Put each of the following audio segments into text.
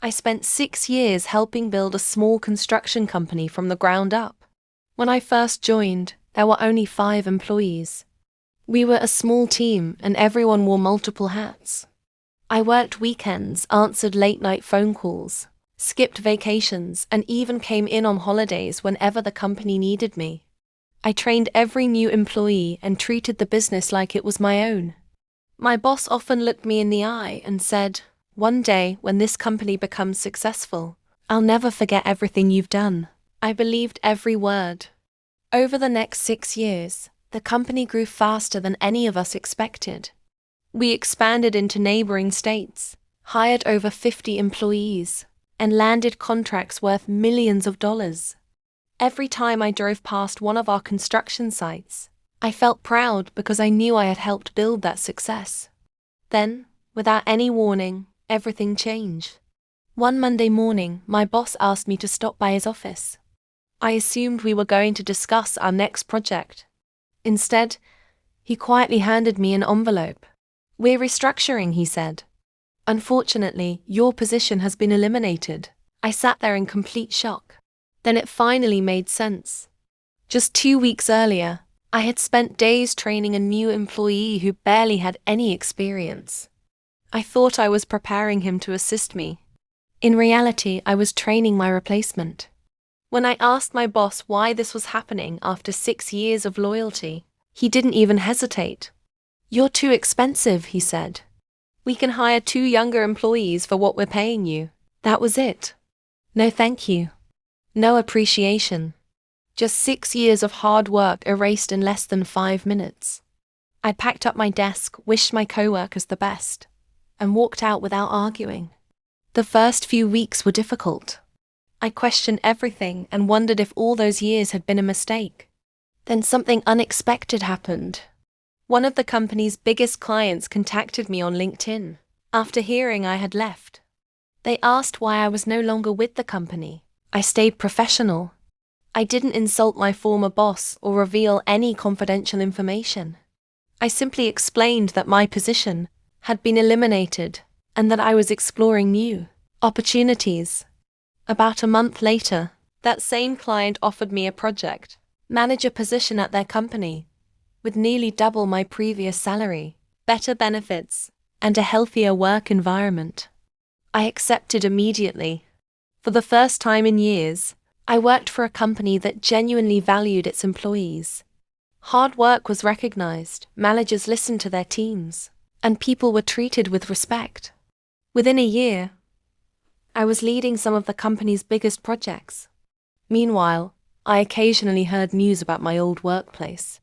I spent 6 years helping build a small construction company from the ground up. When I first joined, there were only 5 employees. We were a small team and everyone wore multiple hats. I worked weekends, answered late-night phone calls, skipped vacations, and even came in on holidays whenever the company needed me. I trained every new employee and treated the business like it was my own. My boss often looked me in the eye and said, "One day, when this company becomes successful, I'll never forget everything you've done." I believed every word. Over the next 6 years, the company grew faster than any of us expected. We expanded into neighboring states, hired over 50 employees, and landed contracts worth millions of dollars. Every time I drove past one of our construction sites, I felt proud because I knew I had helped build that success. Then, without any warning, everything changed. One Monday morning, my boss asked me to stop by his office. I assumed we were going to discuss our next project. Instead, he quietly handed me an envelope. "We're restructuring," he said. "Unfortunately, your position has been eliminated." I sat there in complete shock. Then it finally made sense. Just 2 weeks earlier, I had spent days training a new employee who barely had any experience. I thought I was preparing him to assist me. In reality, I was training my replacement. When I asked my boss why this was happening after 6 years of loyalty, he didn't even hesitate. "You're too expensive," he said. "We can hire 2 younger employees for what we're paying you." That was it. No thank you. No appreciation. Just 6 years of hard work erased in less than 5 minutes. I packed up my desk, wished my coworkers the best, and walked out without arguing. The first few weeks were difficult. I questioned everything and wondered if all those years had been a mistake. Then something unexpected happened. One of the company's biggest clients contacted me on LinkedIn after hearing I had left. They asked why I was no longer with the company. I stayed professional. I didn't insult my former boss or reveal any confidential information. I simply explained that my position had been eliminated and that I was exploring new opportunities. About a month later, that same client offered me a project manager position at their company, with nearly double my previous salary, better benefits, and a healthier work environment. I accepted immediately. For the first time in years, I worked for a company that genuinely valued its employees. Hard work was recognized, managers listened to their teams, and people were treated with respect. Within a year, I was leading some of the company's biggest projects. Meanwhile, I occasionally heard news about my old workplace.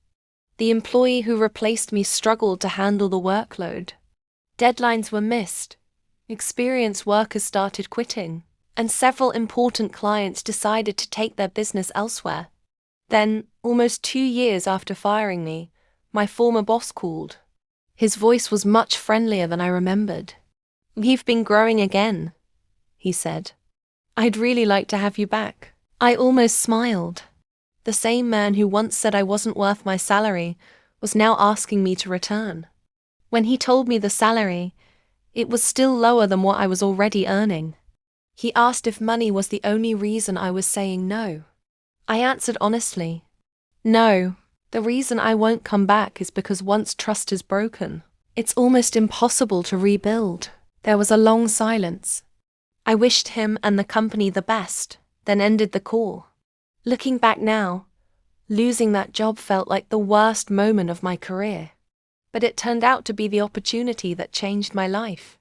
The employee who replaced me struggled to handle the workload. Deadlines were missed, experienced workers started quitting, and several important clients decided to take their business elsewhere. Then, almost 2 years after firing me, my former boss called. His voice was much friendlier than I remembered. "We've been growing again," he said. "I'd really like to have you back." I almost smiled. The same man who once said I wasn't worth my salary was now asking me to return. When he told me the salary, it was still lower than what I was already earning. He asked if money was the only reason I was saying no. I answered honestly, "No, the reason I won't come back is because once trust is broken, it's almost impossible to rebuild." There was a long silence. I wished him and the company the best, then ended the call. Looking back now, losing that job felt like the worst moment of my career. But it turned out to be the opportunity that changed my life.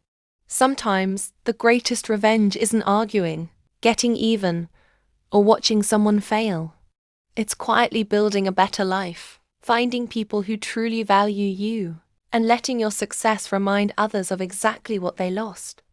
Sometimes, the greatest revenge isn't arguing, getting even, or watching someone fail. It's quietly building a better life, finding people who truly value you, and letting your success remind others of exactly what they lost.